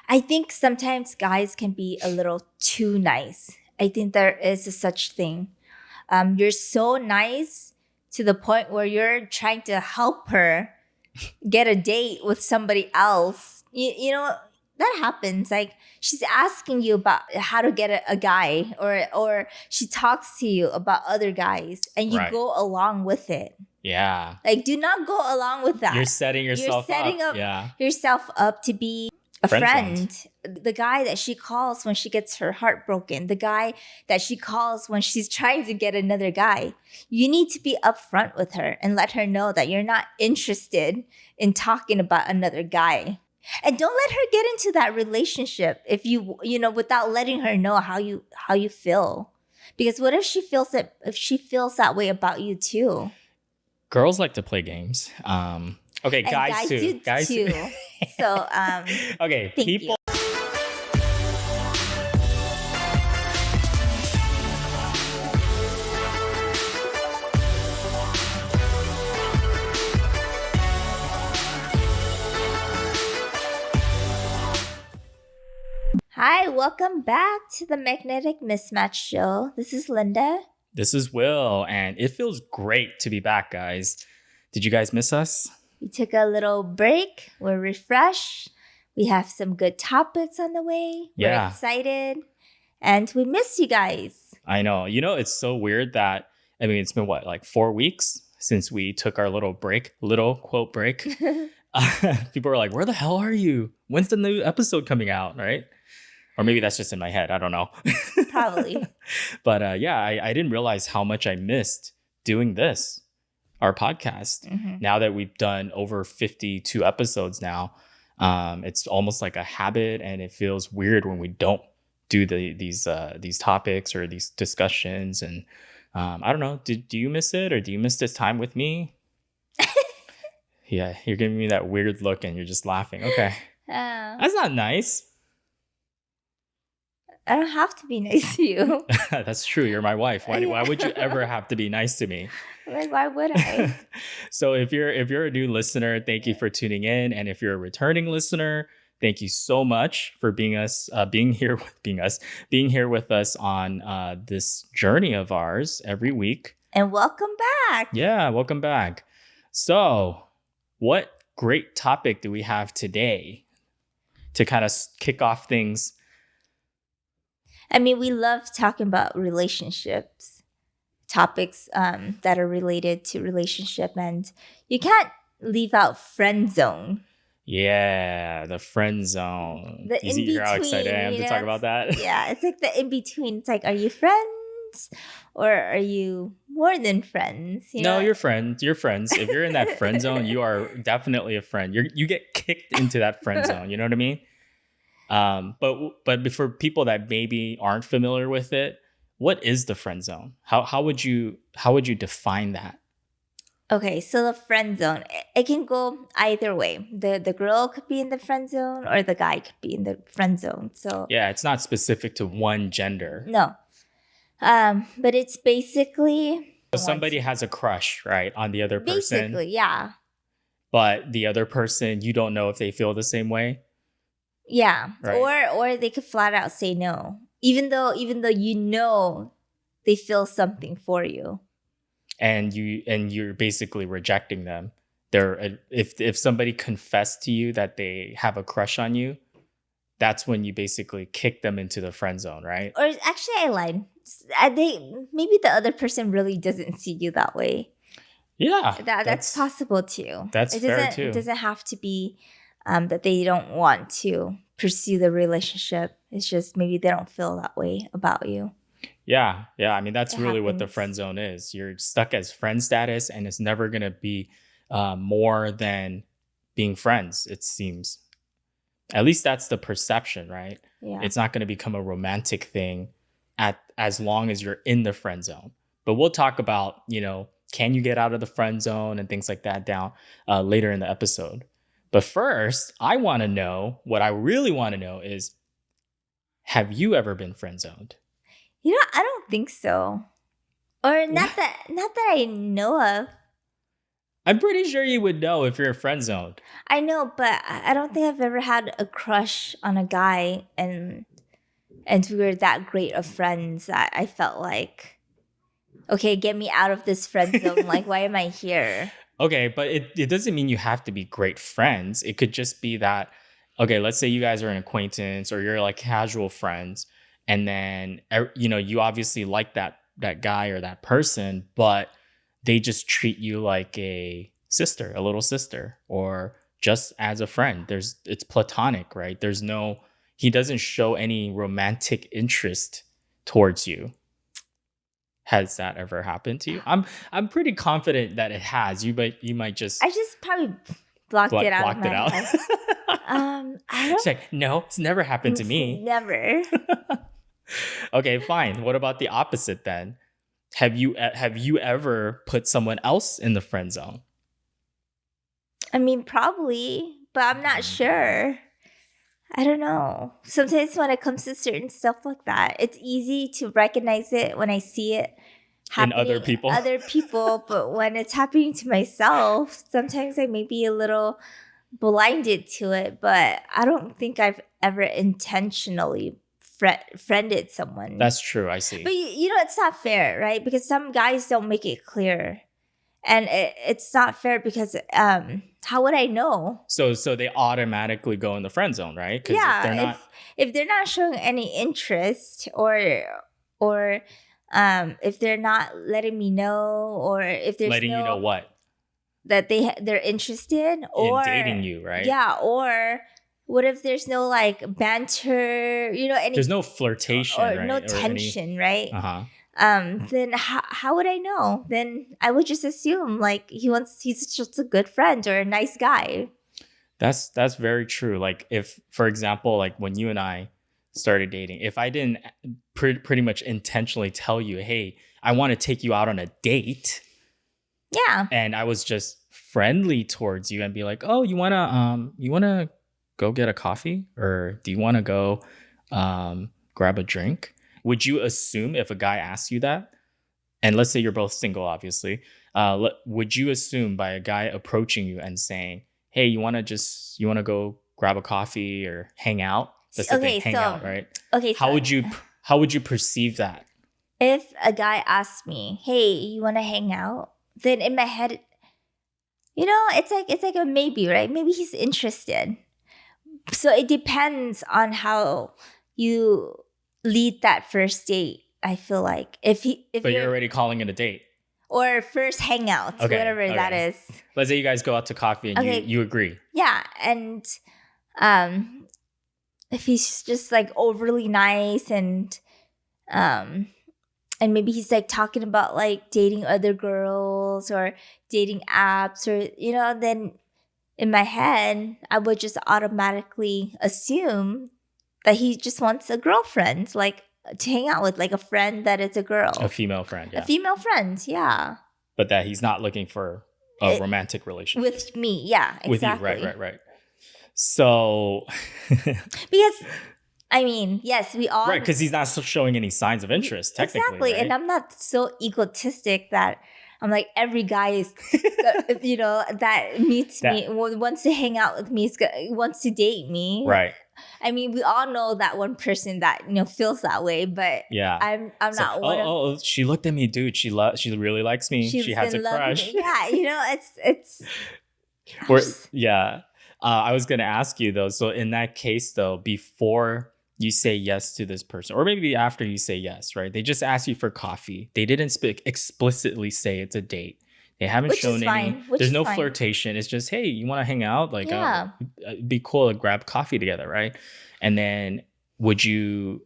I think sometimes guys can be a little too nice. I think there is a such thing. You're so nice to the point where you're trying to help her get a date with somebody else. That happens. Like she's asking you about how to get a guy, or she talks to you about other guys, and you Right. go along with it. Yeah. Like, do not go along with that. You're setting yourself up. Yeah. yourself up to be a Friend friend. The guy that she calls when she gets her heart broken, the guy that she calls when she's trying to get another guy. You need to be upfront with her and let her know that you're not interested in talking about another guy. And don't let her get into that relationship without letting her know how you feel. Because what if she feels that way about you too? Girls like to play games. Okay, And guys too. do Guys too. So okay, thank people. you. Hi, welcome back to the Magnetic Mismatch Show. This is Linda. This is Will, and it feels great to be back, guys. Did you guys miss us? We took a little break. We're refreshed. We have some good topics on the way. Yeah. We're excited. And we miss you guys. I know. It's so weird that, it's been what, like 4 weeks since we took our little quote break. People are like, where the hell are you? When's the new episode coming out, right? Or maybe that's just in my head. I don't know. Probably. But I didn't realize how much I missed doing this, our podcast. Mm-hmm. Now that we've done over 52 episodes now, it's almost like a habit, and it feels weird when we don't do these topics or these discussions. And I don't know. Do you miss it, or do you miss this time with me? Yeah, you're giving me that weird look, and you're just laughing. Okay, that's not nice. I don't have to be nice to you. That's true. You're my wife. Why would you ever have to be nice to me? Like, why would I? So if you're a new listener, thank you for tuning in. And if you're a returning listener, thank you so much for being here with us on this journey of ours every week. And welcome back. Yeah, welcome back. So, what great topic do we have today to kind of kick off things? We love talking about relationships, topics that are related to relationship, and you can't leave out friend zone. Yeah, the friend zone. The You see how excited I am to talk about that? Yeah, it's like the in between. It's like, are you friends or are you more than friends? No, you're friends. You're friends. If you're in that friend zone, you are definitely a friend. You get kicked into that friend zone. You know what I mean? But for people that maybe aren't familiar with it, what is the friend zone? How would you define that? Okay, so the friend zone, it can go either way. The girl could be in the friend zone, or the guy could be in the friend zone. So yeah, it's not specific to one gender. No, but it's basically somebody has a crush, right, on the other person. Basically, yeah. But the other person, you don't know if they feel the same way. Yeah, right. or they could flat out say no, even though they feel something for you, and you're basically rejecting them. If somebody confessed to you that they have a crush on you, that's when you basically kick them into the friend zone, right? Or actually, I lied. Maybe the other person really doesn't see you that way. Yeah, that's possible too. That's fair too. It doesn't have to be that they don't want to pursue the relationship. It's just maybe they don't feel that way about you. Yeah. That's really what the friend zone is. You're stuck as friend status, and it's never going to be more than being friends, it seems. At least that's the perception, right? Yeah. It's not going to become a romantic thing as long as you're in the friend zone. But we'll talk about, can you get out of the friend zone and things like that down later in the episode. But first, what I really want to know is, have you ever been friend zoned? I don't think so. Or not that I know of. I'm pretty sure you would know if you're friend zoned. I know, but I don't think I've ever had a crush on a guy and we were that great of friends that I felt like, okay, get me out of this friend zone. Like, why am I here? Okay, but it doesn't mean you have to be great friends. It could just be that, okay, let's say you guys are an acquaintance or you're like casual friends, and then you obviously like that guy or that person, but they just treat you like a sister, a little sister, or just as a friend. It's platonic, right? He doesn't show any romantic interest towards you. Has that ever happened to you? I'm pretty confident that it has. You might just I just probably blocked it out of blocked my it out. head. I It's don't. like, no, it's never happened to me. Never. Okay, fine. What about the opposite then? Have you ever put someone else in the friend zone? I mean, probably, but I'm not sure. I don't know. Sometimes when it comes to certain stuff like that, it's easy to recognize it when I see it In happening other people? other people, but when it's happening to myself, sometimes I may be a little blinded to it, but I don't think I've ever intentionally friended someone. That's true. I see. But you know, it's not fair, right? Because some guys don't make it clear. And it's not fair because how would I know? So they automatically go in the friend zone, right? Because Yeah, if they're not showing any interest or if they're not letting me know, or if there's letting you know no what that they're interested, in or dating you, right? yeah, or what if there's no like banter, you know, any There's no flirtation, or right? no Or any tension, right? uh-huh. Then how would I know? Then I would just assume like he's just a good friend or a nice guy. That's very true. Like if, for example, like when you and I started dating, if I didn't pretty much intentionally tell you, hey, I want to take you out on a date, Yeah. and I was just friendly towards you and be like, oh, you wanna go get a coffee, or do you wanna go grab a drink? Would you assume if a guy asks you that, and let's say you're both single, obviously, would you assume by a guy approaching you and saying, hey, you wanna go grab a coffee or hang out? That's the thing, Okay, hang out, right? okay, How so would you perceive that? if a guy asks me, "Hey, you want to hang out?" Then in my head, you know, it's like a maybe, right? Maybe he's interested. So it depends on how you lead that first date. I feel like if But you're you're already calling it a date. or first hangout, Okay, whatever that okay. is. Let's say you guys go out to coffee and Okay. you agree. Yeah, and um if he's just like overly nice um and maybe he's like talking about like dating other girls or dating apps, or you know, then in my head I would just automatically assume that he just wants a girlfriend, like to hang out with, like a friend that is a girl, A female friend, a yeah. female friend, yeah. But that he's not looking for a It- romantic relationship with me, yeah, exactly. with you, right. So, Because I mean, yes, we all right, because he's not showing any signs of interest, technically. exactly, right? and I'm not so egotistic that I'm like every guy is, you know, that meets me wants to hang out with me, wants to date me. Right. I mean, we all know that one person that, you know, feels that way, but Yeah. I'm So, not one of. oh, she looked at me, dude. She really likes me. She's She has a in love with crush. me. Yeah, you know, it's. Yeah. I was gonna ask you though. So in that case, though, before you say yes to this person, or maybe after you say yes, right? They just ask you for coffee. They didn't explicitly say it's a date. They haven't Which shown is any. fine. Which There's is no fine. flirtation. It's just, hey, you want to hang out? Like, Yeah. it'd be cool to grab coffee together, right? And then would you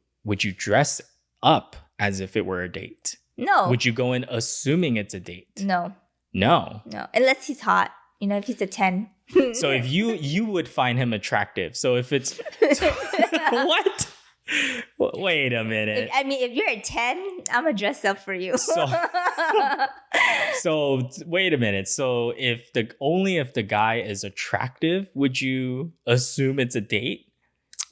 dress up as if it were a date? No. Would you go in assuming it's a date? No. No. Unless he's hot. You know, if he's a 10. So if you would find him attractive. So if it's what? Wait a minute. If you're a 10, I'm gonna dress up for you. So wait a minute. So if the guy is attractive, would you assume it's a date?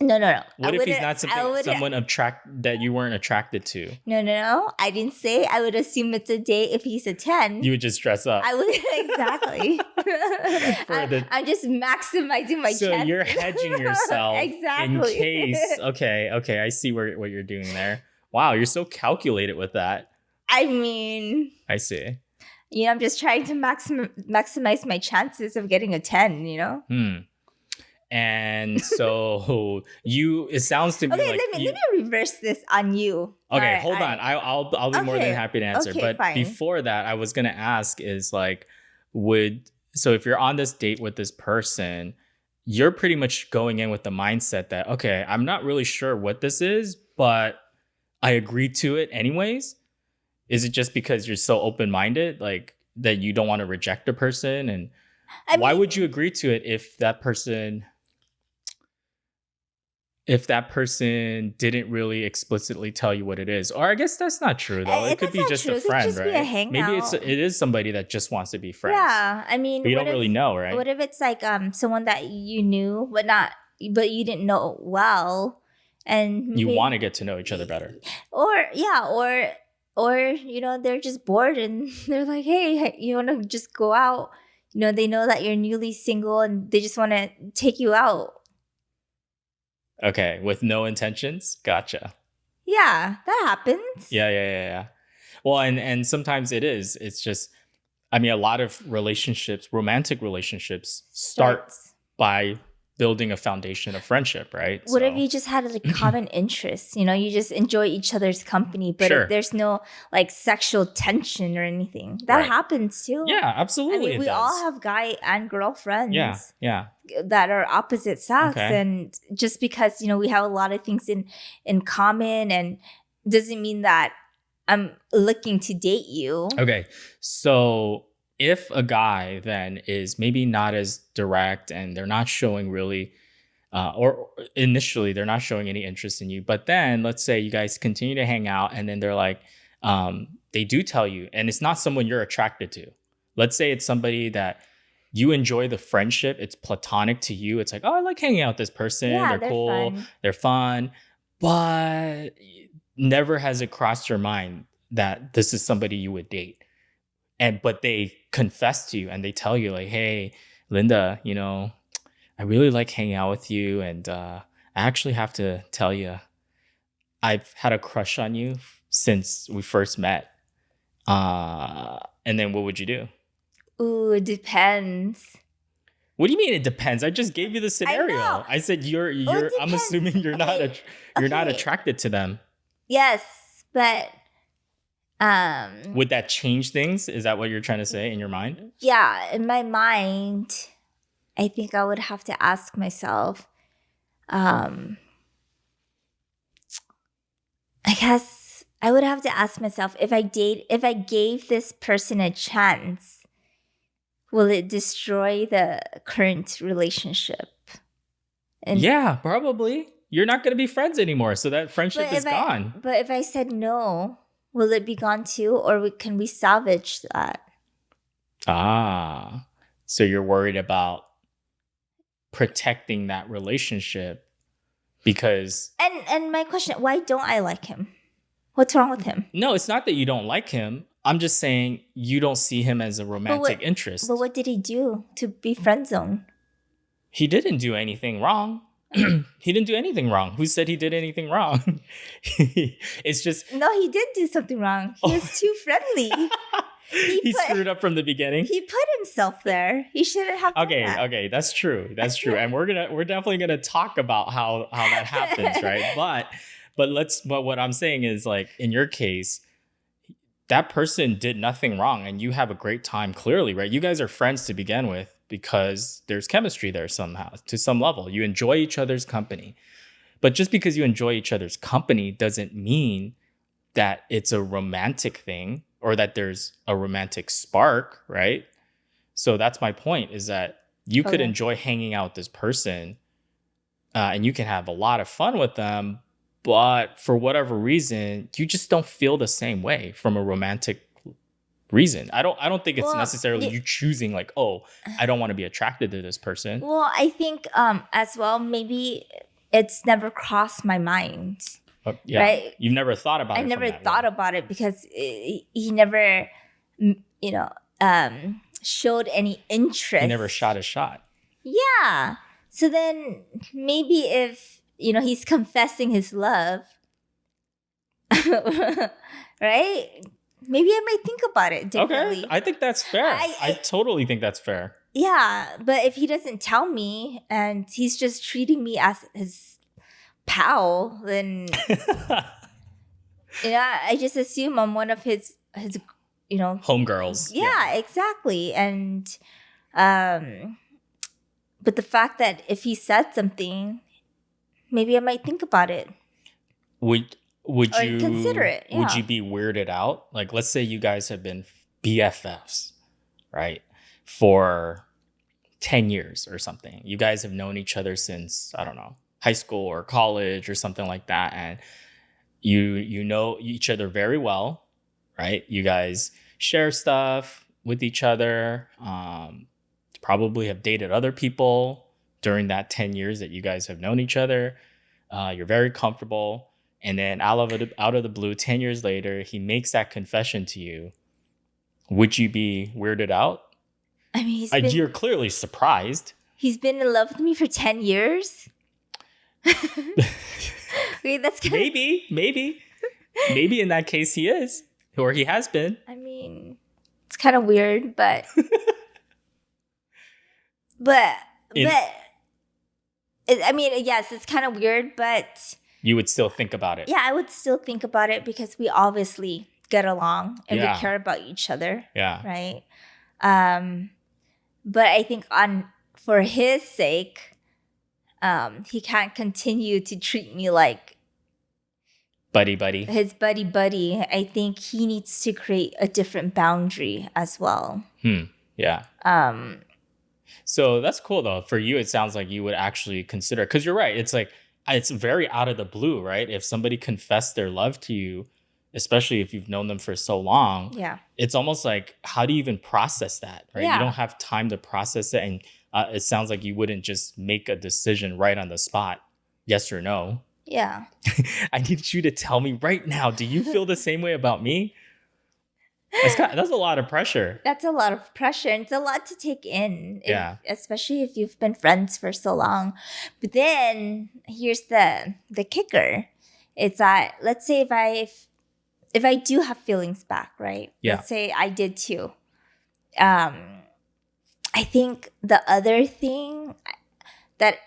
No, no, no. I What if he's wouldn't. not I something wouldn't. someone that you weren't attracted to? No, no, no. I didn't say I would assume it's a date if he's a 10. You would just dress up I would exactly. for the. I'm just maximizing my So you're chances. hedging yourself in Exactly. case. Okay, okay, I see what you're doing there. Wow, you're so calculated with that. I mean, I see. I'm just trying to maximize my chances of getting a 10, Hmm. And so it sounds to me Okay, like let me reverse this on you. Okay, All hold on. right. I'll be more than Okay. happy to answer. Okay, But fine. before that, I was gonna ask is like, if you're on this date with this person, you're pretty much going in with the mindset that, okay, I'm not really sure what this is, but I agreed to it anyways. Is it just because you're so open minded, like that you don't want to reject a person? And I why mean, would you agree to it if that person didn't really explicitly tell you what it is? Or I guess that's not true though. It could that's be not just a true. It could friend, just be a right? Maybe hangout. it is somebody that just wants to be friends. Yeah, I mean, But you don't really know, right? what if it's like someone that you knew but you didn't know well, and You maybe, want to get to know each other better. or yeah, or they're just bored and they're like, hey, you want to just go out? They know that you're newly single and they just want to take you out. Okay, with no intentions. Gotcha. Yeah, that happens. Yeah. Well, and sometimes it is. It's just, I mean, a lot of relationships, romantic relationships, start Starts. by building a foundation of friendship, right? What if So you just had like common interests? You just enjoy each other's company, but sure, there's no like sexual tension or anything. That right? happens too. Yeah, I absolutely, mean, it we all does. have guy and girl Yeah, friends yeah. that are opposite sex, Okay. and just because we have a lot of things in common, and doesn't mean that I'm looking to date you. Okay. So if a guy then is maybe not as direct and they're not showing really, or initially they're not showing any interest in you, but then let's say you guys continue to hang out and then they're like, they do tell you, and it's not someone you're attracted to. Let's say it's somebody that you enjoy the friendship, it's platonic to you. It's like, oh, I like hanging out with this person. Yeah, They're they're cool, fun. they're fun, but never has it crossed your mind that this is somebody you would date. But they confess to you and they tell you like, hey, Linda, I really like hanging out with you, and I actually have to tell you, I've had a crush on you since we first met. And then what would you do? Ooh, it depends. What do you mean it depends? I just gave you the I scenario. know. I said you're It I'm depends. assuming you're Okay, not okay. attracted to them. Yes, but Would that change things? Is that what you're trying to say in your mind? yeah, in my mind, I think I would have to ask myself, um, I guess I would have to ask myself if I gave this person a chance, will it destroy the current relationship? And Yeah, probably. You're not going to be friends anymore, so that friendship is gone. but if I said no, will it be gone too, or can we salvage that? Ah, so you're worried about protecting that relationship because And my question, why don't I like him? What's wrong with him? no, it's not that you don't like him. I'm just saying you don't see him as a romantic But interest. what did he do to be friend zone? He didn't do anything wrong. He didn't do anything wrong. Who said he did anything wrong? It's just No, he did do something wrong. He was too friendly. he screwed up from the beginning. He put himself there. He shouldn't have done that. Okay, that's true. That's true. And we're definitely gonna talk about how that happens, right? But what I'm saying is like in your case, that person did nothing wrong and you have a great time clearly, right? You guys are friends to begin with because there's chemistry there somehow to some level. You enjoy each other's company. But just because you enjoy each other's company doesn't mean that it's a romantic thing or that there's a romantic spark, right? So that's my point is that you could Okay. enjoy hanging out with this person and you can have a lot of fun with them, but for whatever reason, you just don't feel the same way from a romantic reason. I don't think it's Well, necessarily you choosing like, oh, I don't want to be attracted to this person. Well, I think as well, maybe it's never crossed my mind. Yeah. Right? You've never thought about I it. never thought about it because he never, showed any interest. He never shot a shot. Yeah. So then maybe if, he's confessing his love, right? Maybe I might think about it differently. Okay, I think that's fair. I totally think that's fair. Yeah, but if he doesn't tell me and he's just treating me as his pal, then I just assume I'm one of his homegirls. Yeah, exactly. And but the fact that if he said something, maybe I might think about it. Would or you consider it? Yeah. Would you be weirded out? Like, let's say you guys have been BFFs, right, for 10 years or something. You guys have known each other since, I don't know, high school or college or something like that, and you know each other very well, right? You guys share stuff with each other. Probably have dated other people during that 10 years that you guys have known each other. You're very comfortable. And then out of the blue, 10 years later, he makes that confession to you. Would you be weirded out? I mean, you're clearly surprised. He's been in love with me for 10 years? Wait, that's kind Maybe in that case he is, or he has been. I mean, it's kind of weird, but I mean, yes, it's kind of weird, but you would still think about it. Yeah, I would still think about it because we obviously get along and we care about each other. Yeah. Right. But I think for his sake, he can't continue to treat me like buddy. His buddy. I think he needs to create a different boundary as well. Yeah. So that's cool though. For you, it sounds like you would actually consider, because you're right. It's like, it's very out of the blue, right? If somebody confessed their love to you, especially if you've known them for so long, it's almost like, how do you even process that, right? You don't have time to process it. And it sounds like you wouldn't just make a decision right on the spot, yes or no. Yeah. I need you to tell me right now, do you feel the same way about me? That's a lot of pressure. That's a lot of pressure. And it's a lot to take in. Especially if you've been friends for so long. But then here's the kicker. It's that, let's say if I do have feelings back, right? Yeah. Let's say I did too. I think the other thing that,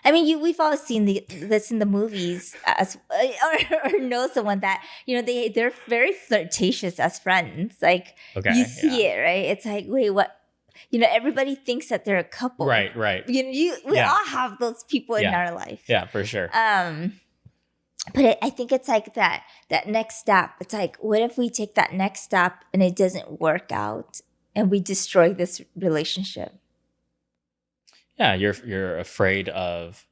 I mean, we've all seen this in the movies, or know someone that, they're very flirtatious as friends. Like, you see it, right? It's like, wait, what? Everybody thinks that they're a couple. Right. We all have those people in our life. Yeah, for sure. But I think it's like that next step. It's like, what if we take that next step and it doesn't work out and we destroy this relationship? Yeah, you're afraid of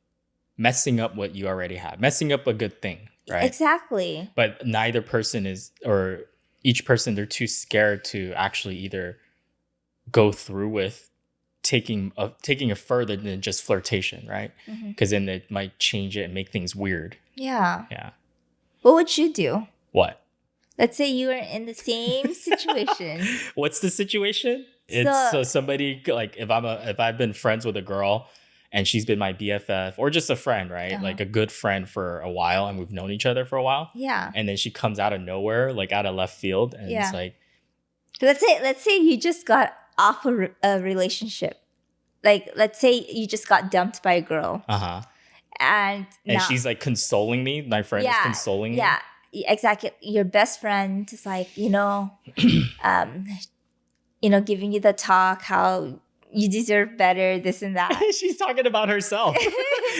messing up what you already have, messing up a good thing, right? Exactly. But neither person is, or each person, they're too scared to actually either go through with taking it further than just flirtation, right? Because then it might change it and make things weird. Yeah. Yeah. What would you do? What? Let's say you were in the same situation. What's the situation? So somebody, like, if I've been friends with a girl and she's been my BFF or just a friend, right? Like a good friend for a while, and we've known each other for a while. Yeah. And then she comes out of nowhere, like out of left field, and it's like, let's say you just got off a relationship. Like, let's say you just got dumped by a girl. And she's like consoling me. My friend is consoling me. Yeah, exactly. Your best friend is like, giving you the talk, how you deserve better, this and that. She's talking about herself.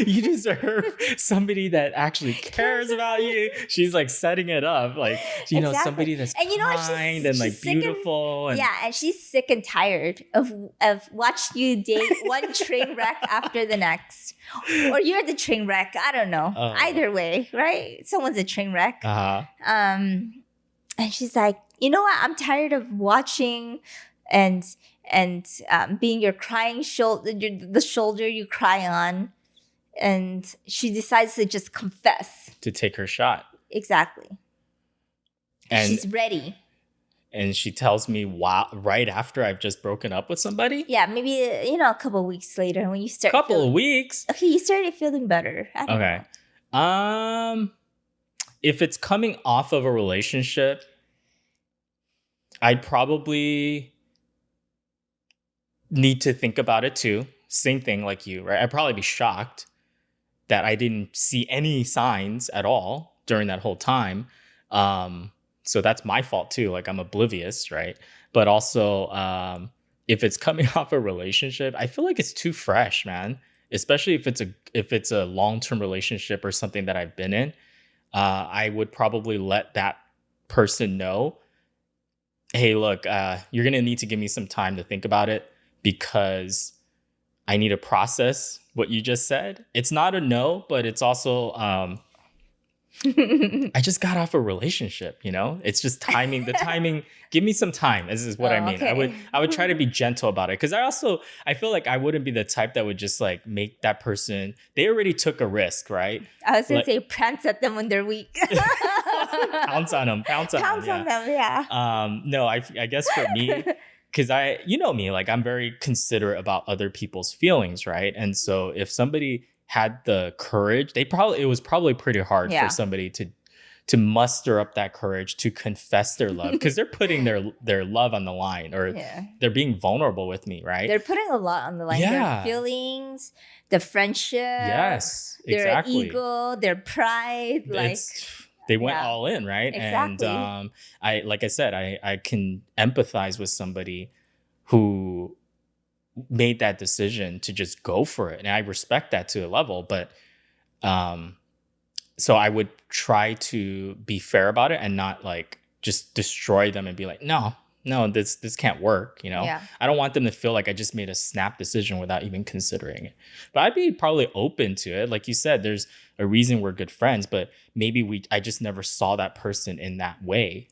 You deserve somebody that actually cares about you. She's like setting it up, like, somebody that's kind and like beautiful. And she's sick and tired of watching you date one train wreck after the next, or you're the train wreck. I don't know. Either way, right? Someone's a train wreck. And she's like, you know what? I'm tired of watching and being your crying shoulder, the shoulder you cry on. and she decides to just confess. To take her shot. Exactly. And she's ready. And she tells me, wow, right after I've just broken up with somebody? Yeah, maybe, a couple weeks later when you start Couple of weeks? Okay, you started feeling better. I don't know. If it's coming off of a relationship, I'd probably need to think about it too. Same thing like you, right? I'd probably be shocked that I didn't see any signs at all during that whole time. So that's my fault too. Like I'm oblivious, right? But also, if it's coming off a relationship, I feel like it's too fresh, man. Especially if it's a long-term relationship or something that I've been in. I would probably let that person know, hey, look, you're gonna need to give me some time to think about it because I need to process what you just said. It's not a no, but it's also I just got off a relationship, It's just timing. The timing, give me some time. This is what I mean. Okay. I would try to be gentle about it. Cause I feel like I wouldn't be the type that would just like make that person, they already took a risk, right? I was gonna say prance at them when they're weak. Pounce on them. Pounce on them, yeah. No, I guess for me, because you know me, like I'm very considerate about other people's feelings, right? And so if somebody had the courage, it was probably pretty hard for somebody to muster up that courage to confess their love because they're putting their love on the line, or they're being vulnerable with me, right? They're putting a lot on the line. Their feelings, the friendship, yes, their exactly. ego, their pride, they went all in, right? Exactly. And like I said, I can empathize with somebody who made that decision to just go for it, and I respect that to a level. But so I would try to be fair about it and not like just destroy them and be like, no, this can't work. I don't want them to feel like I just made a snap decision without even considering it. But I'd be probably open to it. Like you said, there's a reason we're good friends, but maybe I just never saw that person in that way.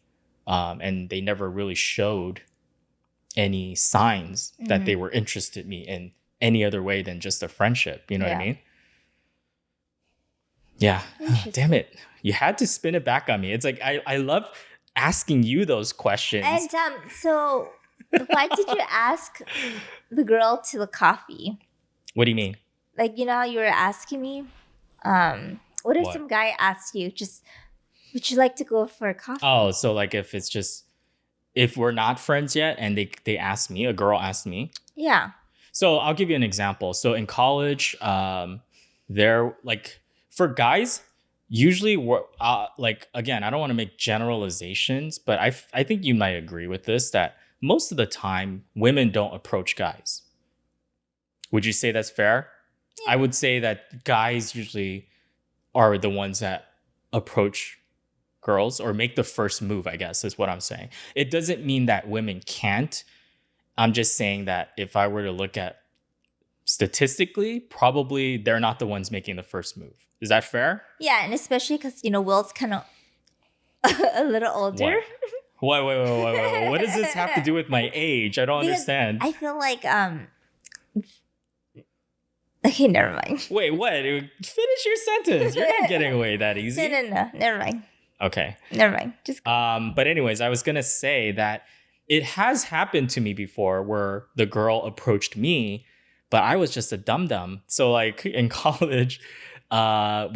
And they never really showed any signs that they were interested in me in any other way than just a friendship. You know what I mean? Yeah. Damn it. You had to spin it back on me. It's like, I love asking you those questions. And so why did you ask the girl to the coffee? What do you mean? Like, you were asking me, what if some guy asked you, just, would you like to go for a coffee? Oh, so like if we're not friends yet and a girl asked me. Yeah. So I'll give you an example. So in college, they're like, for guys, usually, like, again, I don't want to make generalizations, but I think you might agree with this, that most of the time, women don't approach guys. Would you say that's fair? Yeah. I would say that guys usually are the ones that approach girls or make the first move, I guess, is what I'm saying. It doesn't mean that women can't. I'm just saying that if I were to look at statistically, probably they're not the ones making the first move. Is that fair? Yeah, and especially because, Will's kind of a little older. What? Wait. What does this have to do with my age? I don't understand. I feel like, okay, never mind. Wait, what? Finish your sentence. You're not getting away that easy. No, never mind. Okay. Never mind. Just but anyways, I was gonna say that it has happened to me before where the girl approached me, but I was just a dum-dum. So like in college, I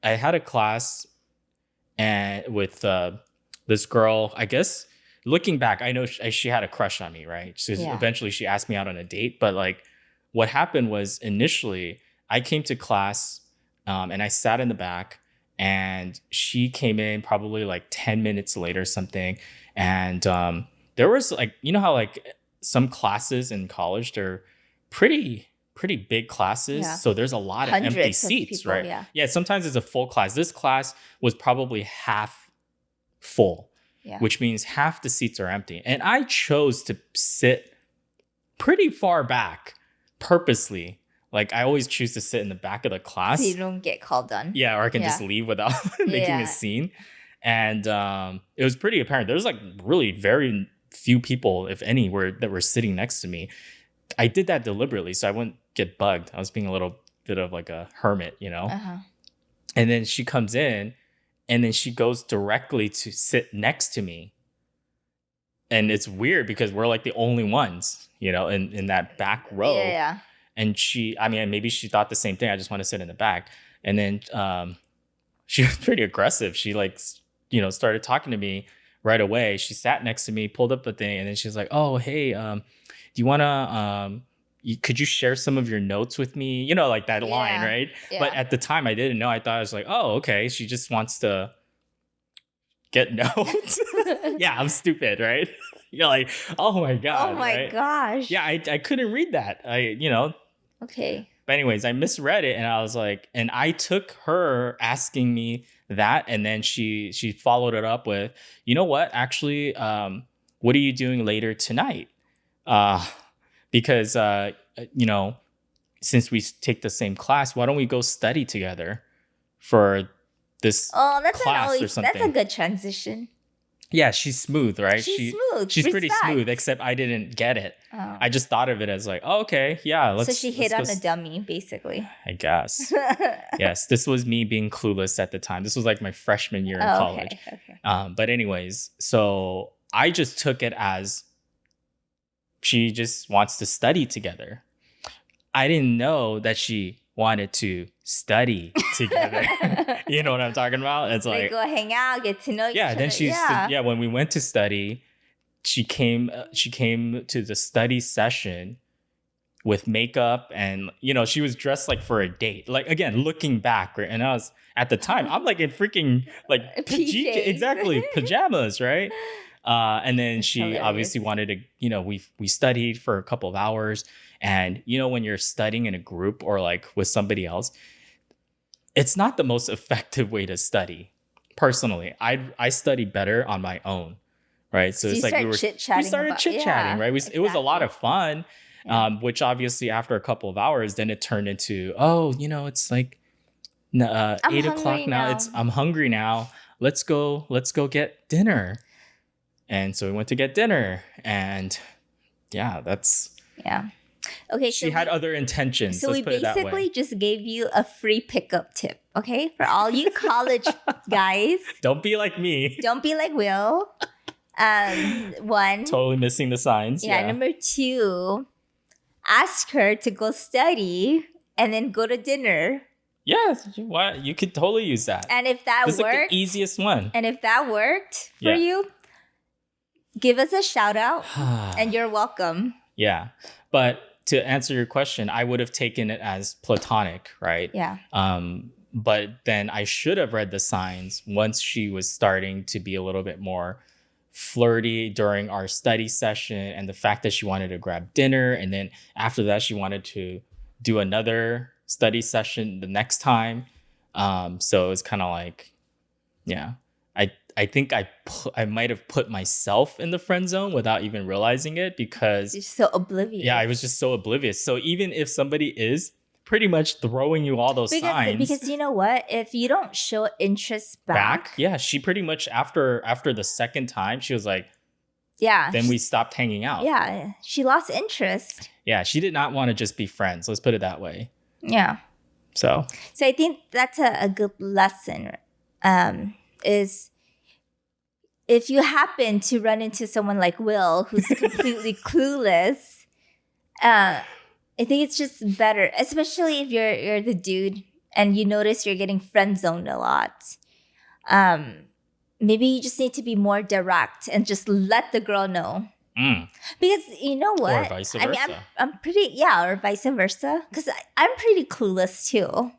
had a class and with this girl. I guess looking back, I know she had a crush on me, right? So eventually she asked me out on a date. But like what happened was initially I came to class and I sat in the back. And she came in probably like 10 minutes later, something. And there was like, how like some classes in college, they're pretty big classes. Yeah. So there's a lot of empty seats, people, right? Yeah, sometimes it's a full class. This class was probably half full, which means half the seats are empty. And I chose to sit pretty far back purposely. Like, I always choose to sit in the back of the class. So you don't get called on. Yeah, or I can just leave without making a scene. And it was pretty apparent. There was, like, really very few people, if any, that were sitting next to me. I did that deliberately, so I wouldn't get bugged. I was being a little bit of like a hermit, you know. Uh-huh. And then she comes in, and then she goes directly to sit next to me. And it's weird because we're like the only ones, you know, in that back row. Yeah. And I mean, maybe she thought the same thing. I just want to sit in the back. And then she was pretty aggressive. She like, you know, started talking to me right away. She sat next to me, pulled up the thing, and then she's like, "Oh, hey, do you want to, could you share some of your notes with me?" You know, like that line, Yeah. right? Yeah. But at the time, I didn't know. I thought I was like, "Oh, okay. She just wants to get notes." Yeah, I'm stupid, right? You're like, "Oh my god," Oh my right? gosh. Yeah, I couldn't read that. You know. Okay. But anyways, I misread it, and I was like, and I took her asking me that, and then she followed it up with, "You know what? Actually, what are you doing later tonight? Uh, because you know, since we take the same class, why don't we go study together for this Oh, class or that's a something?" good transition. Yeah, she's smooth, right? She's smooth. She's pretty Respect. smooth, except I didn't get it. Oh. I just thought of it as like, oh, okay, yeah, So she hit let's on go a dummy, basically. I guess. Yes, this was me being clueless at the time. This was like my freshman year in college. Okay. But anyways, so I just took it as she just wants to study together. I didn't know that she wanted to study together. You know what I'm talking about? It's They like, go hang out, get to know each other. then yeah, when we went to study, she came to the study session with makeup, and you know, she was dressed like for a date. Like, again, looking back, right? And I was, at the time, I'm like in freaking like PJs. exactly, pajamas, right? And then That's she hilarious. obviously wanted to, you know, we studied for a couple of hours, and you know, when you're studying in a group or like with somebody else, it's not the most effective way to study. Personally, I study better on my own, right? So it's like we started chit chatting, right? It was a lot of fun. Yeah. Which obviously after a couple of hours, then it turned into, oh, you know, it's like 8 o'clock now. I'm hungry now. Let's go get dinner. And so we went to get dinner, and yeah, that's okay. She had other intentions. So let's we put it that way. basically just gave you a free pickup tip, okay, for all you college guys. Don't be like me. Don't be like Will. One, totally missing the signs. Yeah. Number two, ask her to go study and then go to dinner. Yeah, you could totally use that. And if that this worked, like the easiest one. And if that worked for you, give us a shout out, and you're welcome. Yeah, but to answer your question, I would have taken it as platonic, right? Yeah. But then I should have read the signs once she was starting to be a little bit more flirty during our study session, and the fact that she wanted to grab dinner, and then after that she wanted to do another study session the next time. So it was kind of like, yeah, I think I might have put myself in the friend zone without even realizing it, because you're so oblivious. Yeah, I was just so oblivious. So even if somebody is pretty much throwing you all those signs, because you know what, if you don't show interest back, yeah, she pretty much after the second time, she was like, yeah, then we stopped hanging out. Yeah, she lost interest. Yeah, she did not want to just be friends. Let's put it that way. Yeah. So I think that's a good lesson. Is if you happen to run into someone like Will who's completely clueless, I think it's just better, especially if you're the dude and you notice you're getting friend zoned a lot. Maybe you just need to be more direct and just let the girl know. Because you know what? Or vice versa. I mean, I'm pretty, or vice versa. Because I'm pretty clueless too.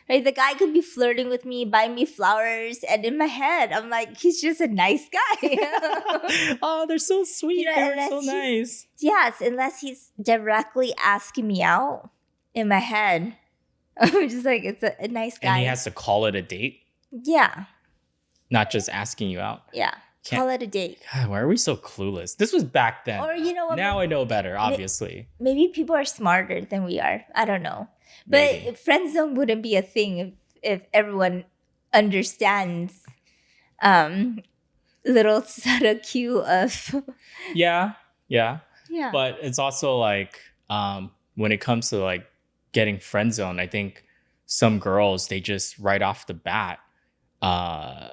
Right? The guy could be flirting with me, buying me flowers, and in my head, I'm like, he's just a nice guy. Oh, they're so sweet. They're so nice. Yes, unless he's directly asking me out in my head. I'm just like, it's a nice guy. And he has to call it a date? Yeah. Not just asking you out? Yeah. Call it a date. God, why are we so clueless? This was back then. Or you know what? Now I know better, obviously. Maybe people are smarter than we are. I don't know. But friend zone wouldn't be a thing if everyone understands little subtle cue of yeah. But it's also like when it comes to like getting friend zoned, I think some girls, they just right off the bat, uh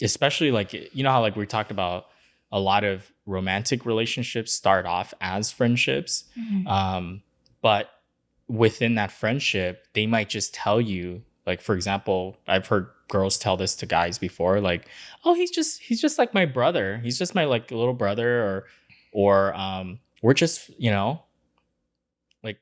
especially like, you know how like we talked about, a lot of romantic relationships start off as friendships, Mhm. but within that friendship they might just tell you, like, for example, I've heard girls tell this to guys before, like, oh, he's just like my brother, he's just my like little brother, or we're just, like,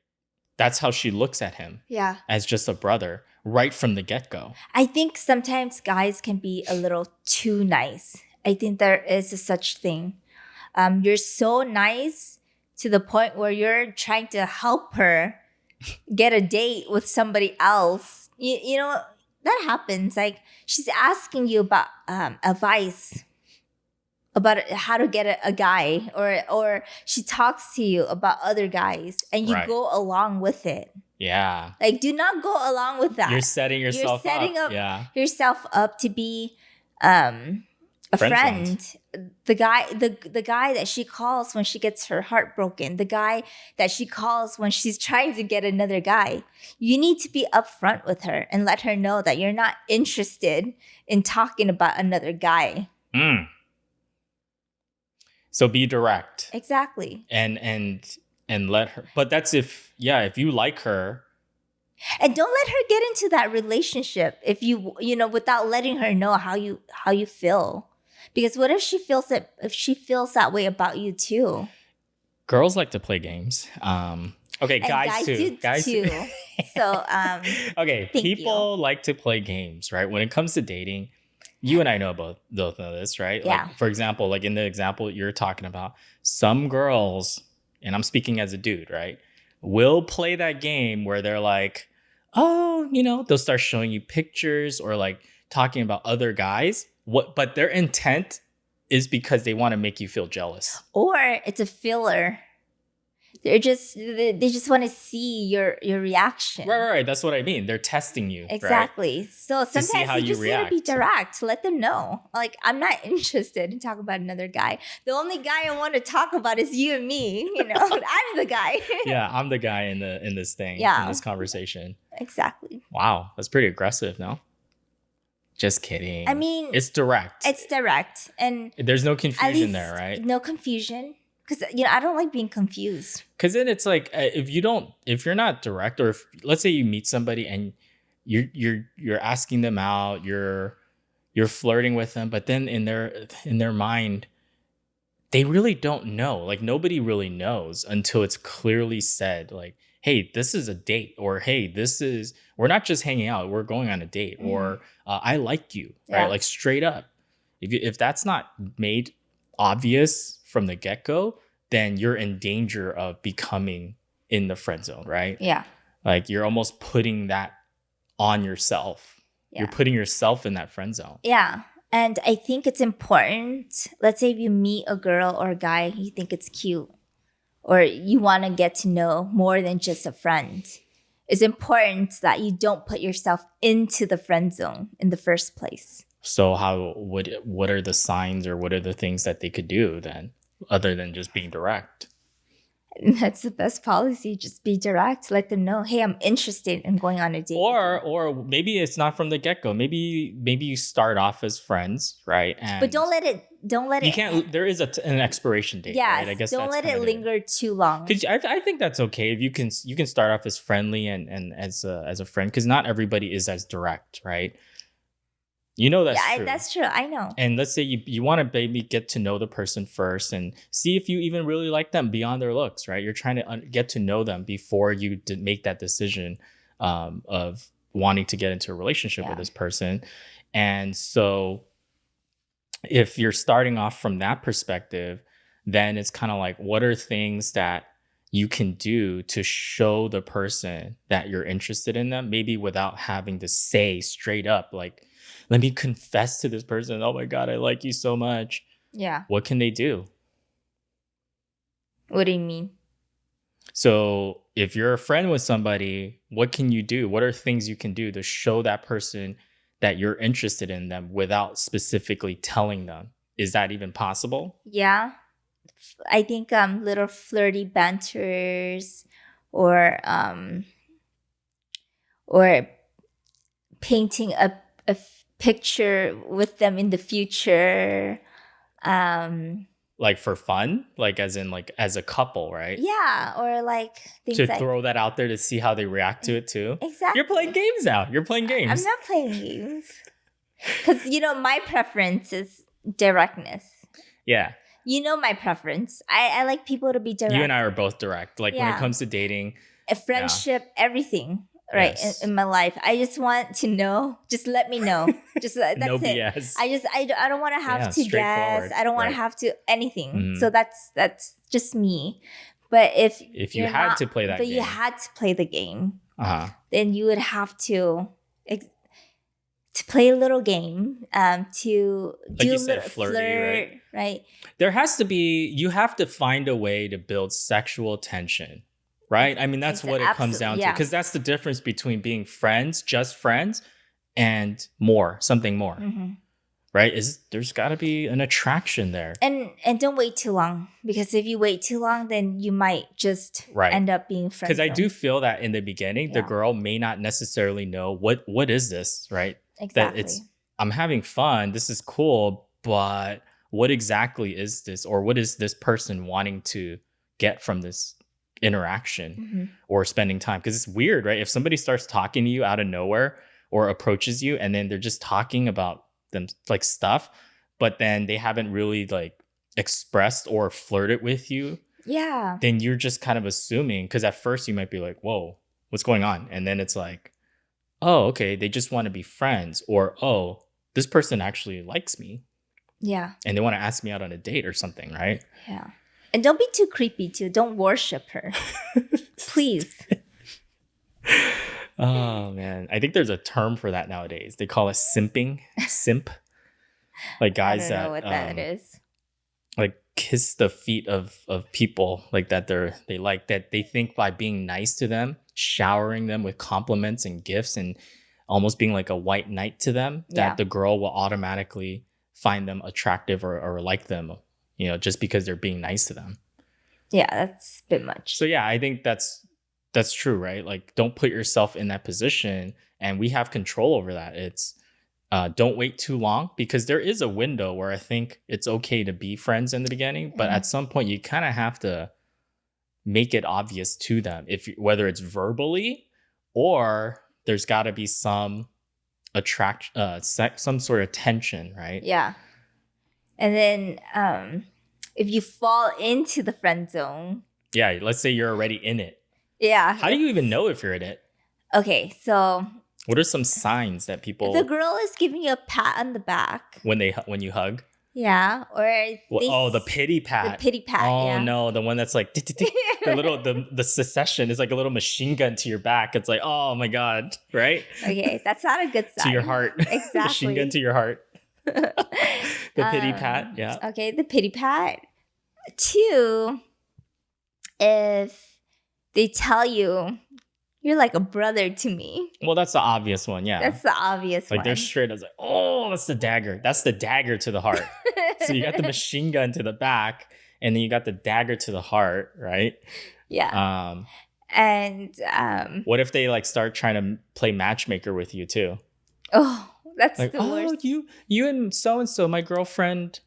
that's how she looks at him, Yeah. as just a brother right from the get-go. I think sometimes guys can be a little too nice. I think there is a such thing. You're so nice to the point where you're trying to help her get a date with somebody else. You know, that happens. Like she's asking you about advice about how to get a guy, or she talks to you about other guys and you Right. go along with it. Yeah. Like, do not go along with that. You're setting You're yourself setting up. up Yeah. yourself up to be a Friend zoned. friend. The guy that she calls when she gets her heart broken, the guy that she calls when she's trying to get another guy. You need to be upfront with her and let her know that you're not interested in talking about another guy. Mm. So be direct Exactly. and let her. But that's if you like her. And don't let her get into that relationship if without letting her know how you feel. Because what if she feels that way about you too? Girls like to play games. Okay, And guys too. do Guys too. too. So Okay, thank you. people like to play games, right? When it comes to dating, you and I know both know this, right? Yeah. Like, for example, like in the example you're talking about, some girls, and I'm speaking as a dude, right, will play that game where they're like, oh, they'll start showing you pictures or like talking about other guys. But their intent is because they want to make you feel jealous. Or it's a filler. They just want to see your reaction. Right. That's what I mean. They're testing you, Exactly. right? So To see sometimes how you you just need to be react. direct. Let them know. Like, I'm not interested in talking about another guy. The only guy I want to talk about is you and me. I'm the guy. Yeah, I'm the guy in this thing, in this conversation. Exactly. Wow, that's pretty aggressive, no? Just kidding. I mean, it's direct. It's direct, and there's no confusion there, least right? no confusion, because I don't like being confused. Because then it's like, if you're not direct, or if, let's say you meet somebody and you're asking them out, you're flirting with them, but then in their mind, they really don't know. Like, nobody really knows until it's clearly said, like, hey, this is a date, or hey, we're not just hanging out, we're going on a date, or I like you, right? Yeah. Like, straight up. If that's not made obvious from the get-go, then you're in danger of becoming in the friend zone, right? Yeah. Like, you're almost putting that on yourself. Yeah. You're putting yourself in that friend zone. Yeah. And I think it's important. Let's say if you meet a girl or a guy, you think it's cute, or you want to get to know more than just a friend. It's important that you don't put yourself into the friend zone in the first place. So what are the signs, or what are the things that they could do then, other than just being direct? And that's the best policy. Just be direct. Let them know, hey, I'm interested in going on a date. Or maybe it's not from the get-go. Maybe you start off as friends, right? But don't let it. You can't. There is an expiration date. Yeah, right? I guess don't let it linger too long. Because I think that's okay if you can start off as friendly and as a friend, because not everybody is as direct, right? That's true. That's true. I know. And let's say you want to maybe get to know the person first and see if you even really like them beyond their looks, right? You're trying to get to know them before you make that decision of wanting to get into a relationship with this person. And so if you're starting off from that perspective, then it's kind of like, what are things that you can do to show the person that you're interested in them, maybe without having to say straight up, like, let me confess to this person, oh my God, I like you so much. Yeah. What can they do? What do you mean? So if you're a friend with somebody, what can you do? What are things you can do to show that person that you're interested in them without specifically telling them? Is that even possible? Yeah. I think little flirty banters, or or painting a picture with them in the future. Like for fun, like as in like as a couple, right? Yeah, or like To things like throw that out there to see how they react to it too. exactly. You're playing games now. You're playing I'm games. not playing games because my preference is directness. Yeah. My preference. I like people to be You and I direct. are both direct. Like when it Yeah. comes to dating, A yeah. friendship, everything. Right Yes. in my life, I just want to know. Just let me know. Just that's No it. BS. I don't want to have Yeah, to guess. straightforward. I don't want to Right. have to anything. Mhm. So that's just me. But if If you you're had not, to play that but you game, had to play the game, uh-huh. then you would have to play a little game, to Like do you a said, little flirty, right? There has to be, you have to find a way to build sexual tension, right? I mean, that's what it comes Absolutely, down to. yeah. Because that's the difference between being friends, just friends, and more, something more, right? There's got to be an attraction there. And don't wait too long, because if you wait too long, then you might just Right. end up being friends. Because I do feel that in the beginning, the Yeah. girl may not necessarily know what is this, right? Exactly. That I'm having fun, this is cool, but what exactly is this, or what is this person wanting to get from this interaction or spending time? Because it's weird, right? If somebody starts talking to you out of nowhere or approaches you and then they're just talking about them like stuff, but then they haven't really like expressed or flirted with you, Yeah. then you're just kind of assuming, because at first you might be like, whoa, what's going on? And then it's like, oh, okay, they just want to be friends, or oh, this person actually likes me. Yeah. And they want to ask me out on a date or something, right? Yeah. And don't be too creepy too. Don't worship her. Please. Oh man. I think there's a term for that nowadays. They call it simping. Simp. Like guys I don't know that what that is. like kiss the feet of people like that they like, that they think by being nice to them, showering them with compliments and gifts and almost being like a white knight to them, Yeah. that the girl will automatically find them attractive or like them, just because they're being nice to them. Yeah, that's a bit much. So yeah, I think that's true, right? Like don't put yourself in that position, and we have control over that. It's don't wait too long, because there is a window where I think it's okay to be friends in the beginning, but at some point you kind of have to make it obvious to them, whether it's verbally or there's got to be some some sort of tension, right? Yeah. And then if you fall into the friend zone. Yeah, let's say you're already in it. Yeah. How do you even know if you're in it? Okay, so what are some signs that people? The girl is giving you a pat on the back when you hug. Yeah, or the pity pat. The pity pat. Oh yeah. no, the one that's like the secession is like a little machine gun to your back. It's like, oh my god, right? Okay, that's not a good sign. To your heart. Exactly. Machine gun to your heart. The pity pat. Yeah. Okay, the pity pat. 2, if they tell you you're like a brother to me. Well, that's the obvious one. Yeah. That's the obvious one. Like they're straight. I was like, oh, that's the dagger. That's the dagger to the heart. So you got the machine gun to the back, and then you got the dagger to the heart, right? Yeah. And what if they like start trying to play matchmaker with you too? Oh, that's like, the worst. You and so my girlfriend.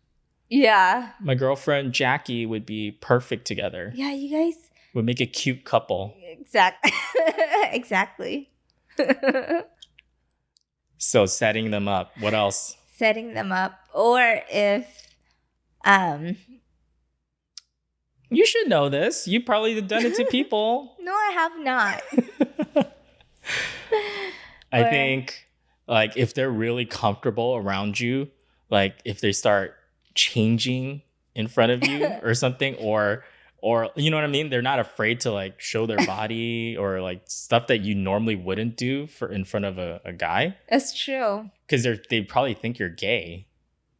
Yeah. My girlfriend Jackie would be perfect together. Yeah, you guys would make a cute couple. Exactly. So setting them up. What else? Setting them up. Or if you should know this. You probably have done it to people. No, I have not. I think like if they're really comfortable around you, like if they start changing in front of you or something, or you know what I mean? They're not afraid to like show their body or like stuff that you normally wouldn't do in front of a guy. That's true. Because they probably think you're gay,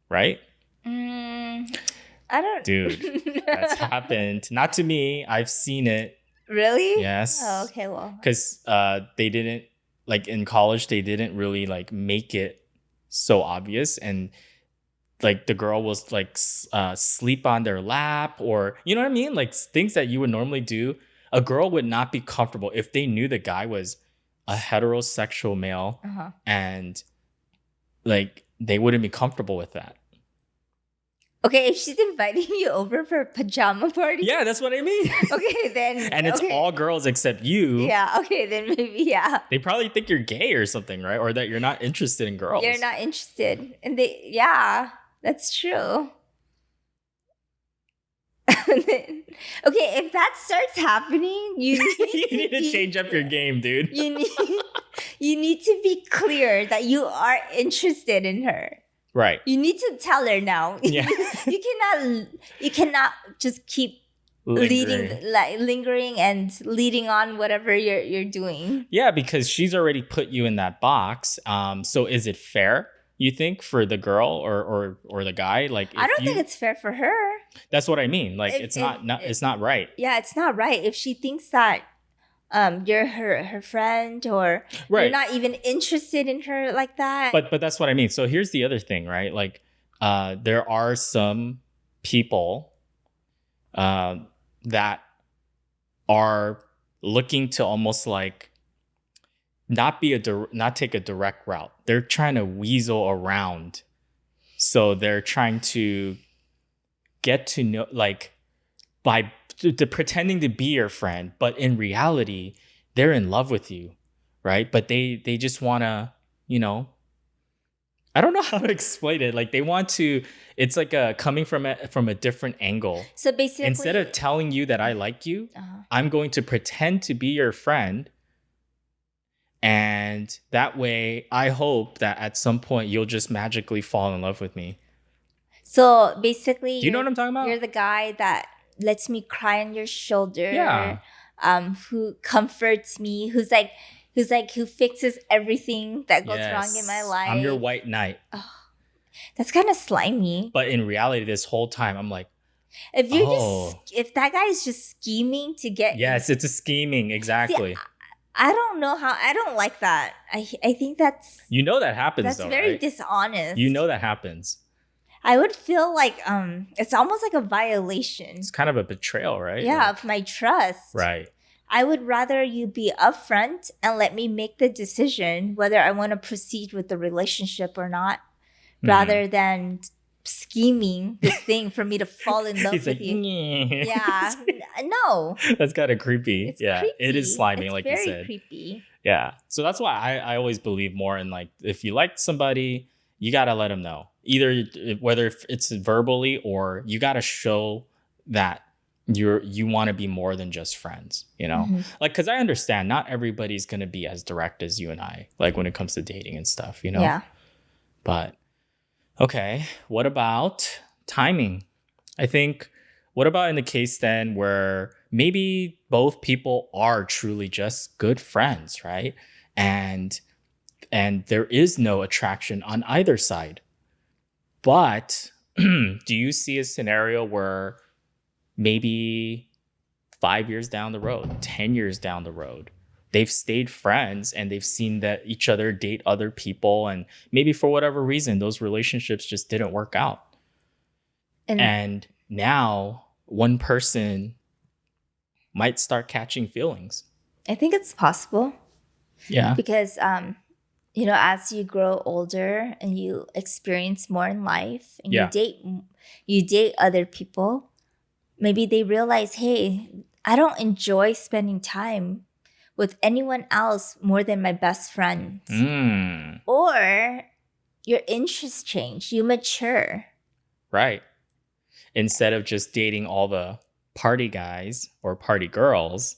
right? I don't. Dude, that's happened. Not to me. I've seen it. Really? Yes. Oh, okay. Well, because they didn't like in college. They didn't really like make it so obvious, and like the girl was like sleep on their lap, or you know what I mean, like things that you would normally do. A girl would not be comfortable if they knew the guy was a heterosexual male Uh-huh. and like they wouldn't be comfortable with that. Okay, if she's inviting you over for a pajama party. Yeah, that's what I mean. Okay, then. And it's okay. all girls except you. Yeah, okay, then maybe, yeah. They probably think you're gay or something, right? Or that you're not interested in girls. You're not interested. And yeah, that's true. Okay, if that starts happening, you need to change up your game, dude. You need to be clear that you are interested in her. Right. You need to tell her now. Yeah. you cannot just keep lingering and leading on whatever you're doing. Yeah, because she's already put you in that box. So is it fair, you think, for the girl or the guy? Like, I don't think it's fair for her. That's what I mean. Like, it's not right. Yeah, it's not right. If she thinks that you're her friend or right. you're not even interested in her like that. But that's what I mean. So here's the other thing, right? Like, there are some people that are looking to almost like not take a direct route. They're trying to weasel around. So they're trying to get to know, like, by pretending to be your friend, but in reality, they're in love with you, right? But they just want to, I don't know how to explain it. Like, they want to, it's like coming from a different angle. So basically, instead of telling you that I like you, I'm going to pretend to be your friend. And that way, I hope that at some point you'll just magically fall in love with me. So basically, do you know what I'm talking about? You're the guy that lets me cry on your shoulder. Yeah. Who comforts me, who fixes everything that goes wrong in my life. I'm your white knight. Oh, that's kind of slimy. But in reality, this whole time, I'm like, if that guy is just scheming to get it's a scheming, exactly. See, I don't know how. I don't like that. I think that's that happens. That's though, very right? dishonest. That happens. I would feel like it's almost like a violation. It's kind of a betrayal, right? Yeah, of my trust. Right. I would rather you be upfront and let me make the decision whether I want to proceed with the relationship or not, rather than scheming this thing for me to fall in love with you. Yeah. No. That's kind of creepy. It's creepy. It is slimy, it's like you said. Very creepy. Yeah. So that's why I always believe more in, like, if you like somebody, you got to let them know. Either whether it's verbally or you got to show that you want to be more than just friends, like, because I understand not everybody's going to be as direct as you and I, like, when it comes to dating and stuff, Yeah. But okay, what about timing? I think, what about in the case then where maybe both people are truly just good friends, right? And there is no attraction on either side. But do you see a scenario where maybe 5 years down the road, 10 years down the road, they've stayed friends and they've seen that each other date other people, and maybe for whatever reason, those relationships just didn't work out. And now one person might start catching feelings. I think it's possible. Yeah. Because, as you grow older and you experience more in life and you date other people, maybe they realize, hey, I don't enjoy spending time with anyone else more than my best friend. Or your interests change, you mature. Right. Instead of just dating all the party guys or party girls.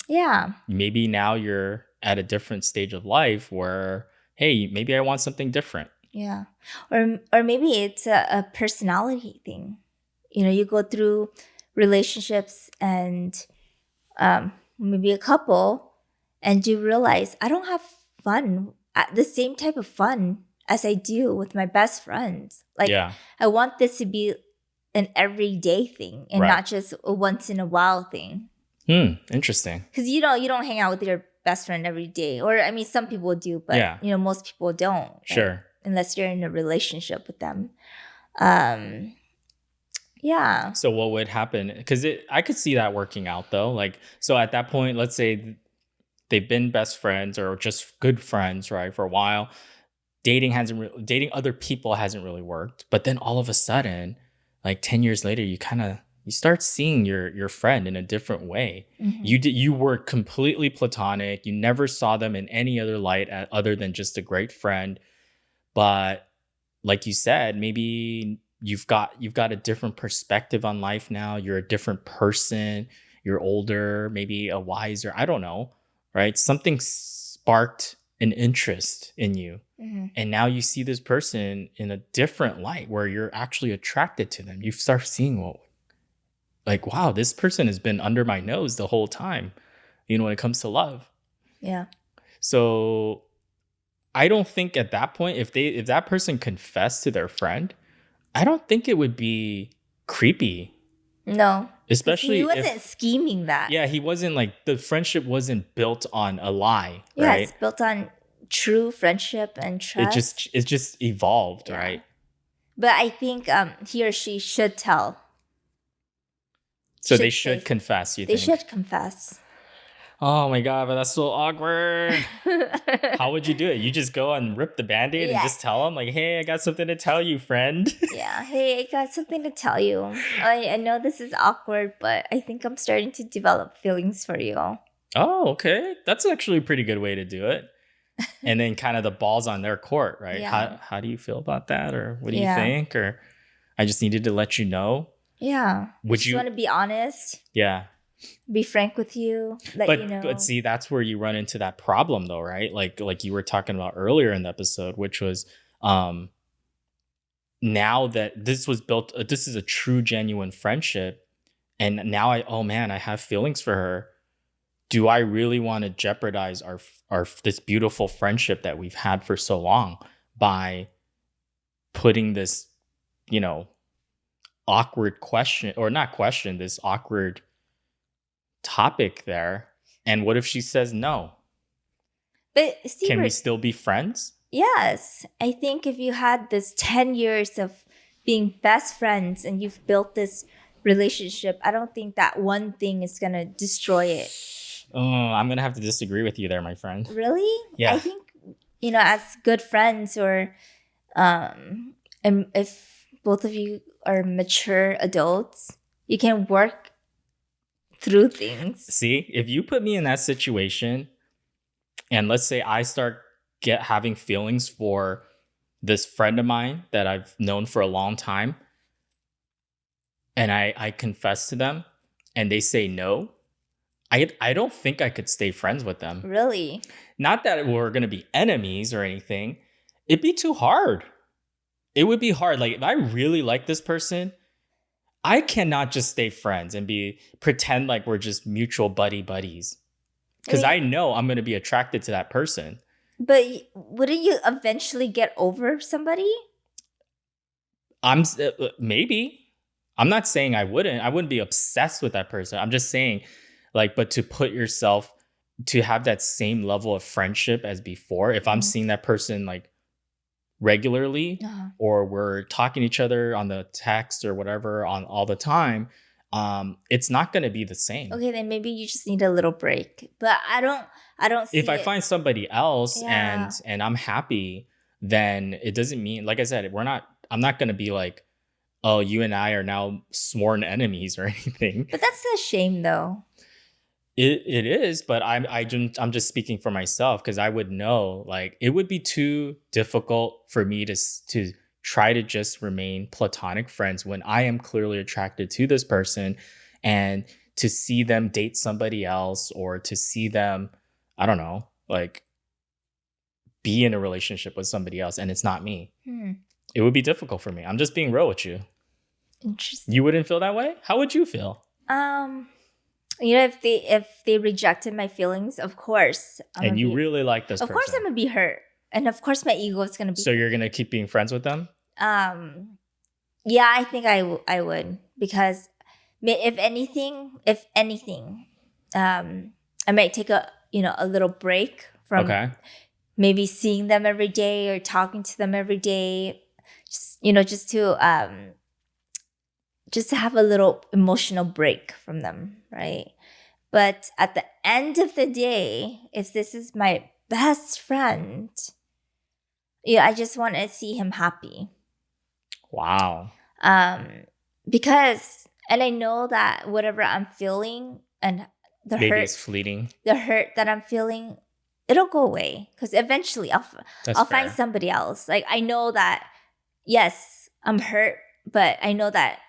Yeah. Maybe now you're at a different stage of life where, hey, maybe I want something different. Yeah. Or maybe it's a personality thing. You go through relationships and maybe a couple, and you realize I don't have fun, the same type of fun as I do with my best friends. Like, I want this to be an everyday thing and not just a once in a while thing. Interesting. Because you don't hang out with your best friend every day. Or, I mean, some people do, but, most people don't. Sure. Right? Unless you're in a relationship with them. Yeah. So what would happen? Because I could see that working out, though. Like, so at that point, let's say they've been best friends or just good friends, right, for a while. Dating other people hasn't really worked, but then all of a sudden, like 10 years later, you start seeing your friend in a different way. Hmm. You were completely platonic. You never saw them in any other light other than just a great friend. But like you said, maybe you've got a different perspective on life now. You're a different person. You're older, maybe a wiser, I don't know, right? Something sparked an interest in you. Hmm. And now you see this person in a different light where you're actually attracted to them. You start seeing, well, like, wow, this person has been under my nose the whole time, when it comes to love. Yeah. So I don't think at that point, if that person confessed to their friend, I don't think it would be creepy, No, because he especially wasn't if, scheming that. yeah, he wasn't like, the friendship wasn't built on a lie, Yeah, it's right? built on true friendship and trust. It just evolved, Yeah. right? But I think he or she should tell, So they should say, should confess, you they think? should confess. Oh my god, but that's so awkward. How would you do it? You just go and rip the band-aid and Yeah. just tell them, like, hey, I got something to tell you, friend. Yeah. Hey, I got something to tell you. I know this is awkward, but I think I'm starting to develop feelings for you. Oh, okay. That's actually a pretty good way to do it. And then kind of the ball's on their court, right? Yeah. How do you feel about that? Or what do you Yeah. think? Or I just needed to let you know. Yeah. I Would just you? want to be honest, Yeah. be frank with you, let you know. But see, that's where you run into that problem though, right? Like you were talking about earlier in the episode, which was um now that this was built, this is a true genuine friendship, and now oh man, I have feelings for her. Do I really want to jeopardize our this beautiful friendship that we've had for so long by putting this, you know, awkward question, or not question, this awkward topic there? And what if she says no? But Can we Steve, still be friends? yes, I think if you had this 10 years of being best friends and you've built this relationship, I don't think that one thing is going to destroy it. Oh, I'm gonna have to disagree with you there, my friend. Really? I Yeah. think, as good friends, or and if both of you are mature adults, you can work through things. See, if you put me in that situation, and let's say I start having feelings for this friend of mine that I've known for a long time, and I confess to them, and they say no, I don't think I could stay friends with them. Really? Not that we're gonna be enemies or anything. It'd be too hard. It would be hard. Like, if I really like this person, I cannot just stay friends and pretend like we're just mutual buddies. Because I know I'm gonna be attracted to that person. But wouldn't you eventually get over somebody? Maybe. I'm not saying I wouldn't. I wouldn't be obsessed with that person. I'm just saying, like, but to put yourself, to have that same level of friendship as before, if I'm seeing that person like regularly, or we're talking to each other on the text or whatever on all the time, it's not going to be the same. Okay, then maybe you just need a little break. But I don't see If I find somebody else, Yeah. and I'm happy, then it doesn't mean, like I said, I'm not going to be like, oh, you and I are now sworn enemies or anything. But that's a shame, though. It is, but I'm just speaking for myself, because I would know, like, it would be too difficult for me to try to just remain platonic friends when I am clearly attracted to this person, and to see them date somebody else, or to see them, I don't know, like, be in a relationship with somebody else and it's not me. It would be difficult for me. I'm just being real with you. Interesting. You wouldn't feel that way? How would you feel? If they rejected my feelings, of course. And you really like this Of person. course, I'm gonna be hurt, and of course, my ego is gonna be. So you're gonna keep being friends with them? Yeah, I think I would, because if anything, I might take a little break from maybe seeing them every day or talking to them every day, just to have a little emotional break from them, right? But at the end of the day, if this is my best friend, I just want to see him happy. Wow. Um, because, and I know that whatever I'm feeling and the Maybe hurt, it's fleeting. the hurt that I'm feeling, it'll go away because eventually That's I'll find fair. somebody else. Like I know that, yes, I'm hurt, but I know that,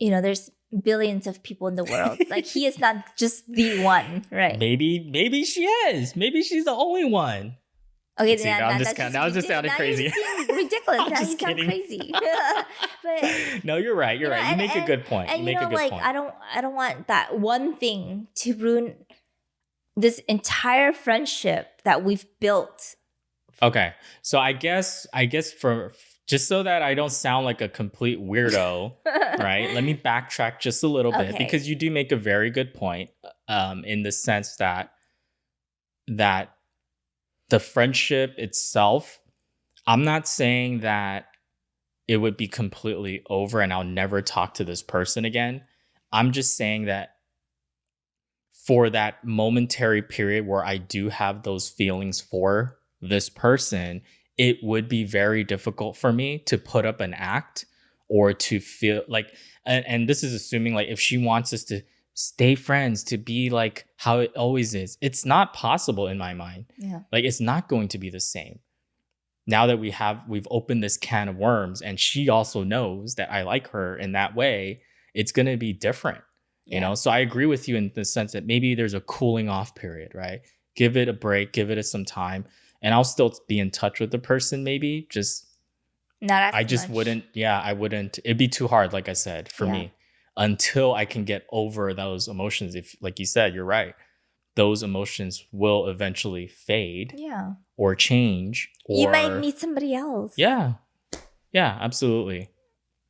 there's billions of people in the world. Like he is not just the one, right? Maybe she is. Maybe she's the only one. Okay, See, now I'm just kind. Now I'm just sounding now crazy. you're just being ridiculous. I'm Now you just sound kidding. crazy. But No, you're right. You're right. You make a good point. You make a good like point. I don't want that one thing to ruin this entire friendship that we've built. Okay. So I guess for just so that I don't sound like a complete weirdo, right? Let me backtrack just a little bit Okay. because you do make a very good point in the sense that the friendship itself, I'm not saying that it would be completely over and I'll never talk to this person again. I'm just saying that for that momentary period where I do have those feelings for this person, it would be very difficult for me to put up an act or to feel like, and this is assuming like if she wants us to stay friends, to be like how it always is, it's not possible in my mind. Yeah. Like it's not going to be the same. Now that we've opened this can of worms and she also knows that I like her in that way, it's going to be different. So I agree with you in the sense that maybe there's a cooling off period, right? Give it a break, give it some time, and I'll still be in touch with the person. Maybe just not as I just much. wouldn't. Yeah, I wouldn't. It'd be too hard, like I said, for me until I can get over those emotions. If, like you said, you're right, those emotions will eventually fade. Yeah. Or change. Or you might meet somebody else. Yeah, absolutely.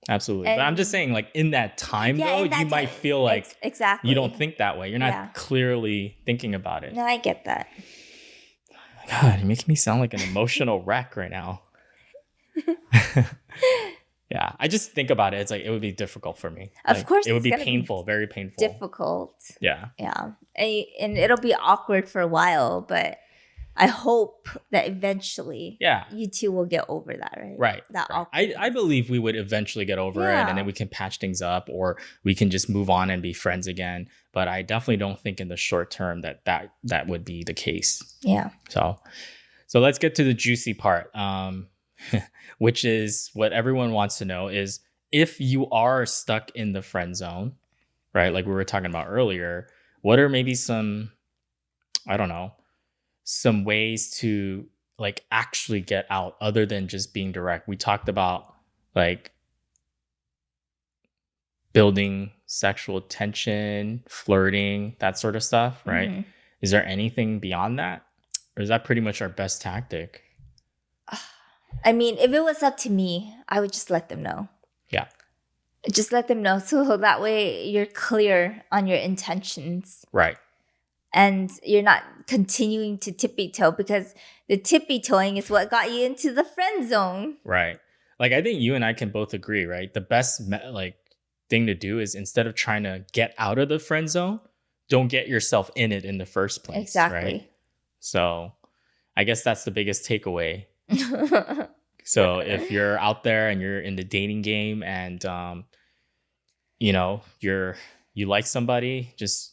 Absolutely. But I'm just saying, like, in that time, though, you might feel like exactly you don't think that way. You're not clearly thinking about it. No, I get that. God, you're making me sound like an emotional wreck right now. Yeah, I just think about it. It's like, it would be difficult for me. Of course, it would be painful, very painful. Difficult. Yeah. Yeah. And it'll be awkward for a while, but I hope that eventually you two will get over that, right? Right. That right. I believe we would eventually get over it and then we can patch things up or we can just move on and be friends again. But I definitely don't think in the short term that would be the case. Yeah. So let's get to the juicy part, which is what everyone wants to know is if you are stuck in the friend zone, right? Like we were talking about earlier, what are maybe some, I don't know, some ways to like actually get out other than just being direct. We talked about like building sexual tension, flirting, that sort of stuff, right? Mm-hmm. Is there anything beyond that? Or is that pretty much our best tactic? I mean, if it was up to me, I would just let them know. Yeah. Just let them know so that way you're clear on your intentions. Right. And you're not continuing to tippy-toe because the tippy-toeing is what got you into the friend zone. Right. Like I think you and I can both agree, right? The best thing to do is instead of trying to get out of the friend zone, don't get yourself in it in the first place. Exactly. Right? So I guess that's the biggest takeaway. So if you're out there and you're in the dating game and you like somebody, just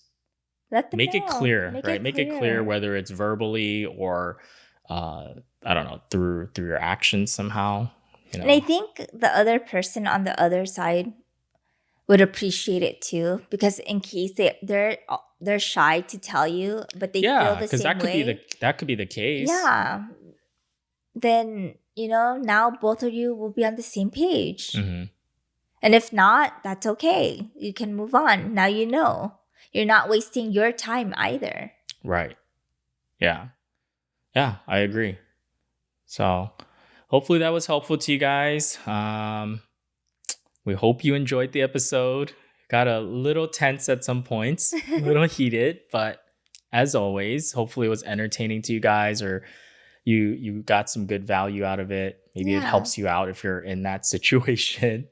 make it clear, right? Make it clear whether it's verbally or I don't know, through your actions somehow. And I think the other person on the other side would appreciate it too, because in case they're shy to tell you, but they feel the same way. That could be the case. Yeah. Then now both of you will be on the same page. Mm-hmm. And if not, that's okay. You can move on. Now you're not wasting your time either. Right. Yeah. Yeah, I agree. So hopefully that was helpful to you guys. We hope you enjoyed the episode. Got a little tense at some points, a little heated, but as always, hopefully it was entertaining to you guys or you got some good value out of it. Maybe it helps you out if you're in that situation.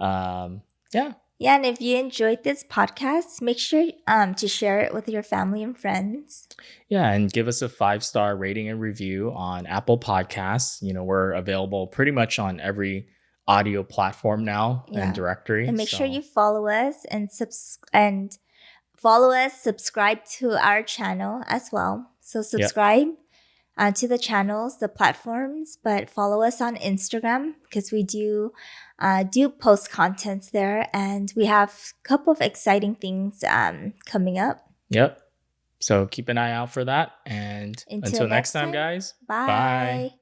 Yeah. Yeah, and if you enjoyed this podcast, make sure to share it with your family and friends. Yeah, and give us a 5-star rating and review on Apple Podcasts. We're available pretty much on every audio platform now and Yeah. directory. And make sure So, you follow us and follow us, subscribe to our channel as well. So yep. subscribe to the channels, the platforms, but follow us on Instagram because we do post contents there, and we have a couple of exciting things coming up. Yep. So keep an eye out for that. And Until until next next time, time, guys, bye. bye.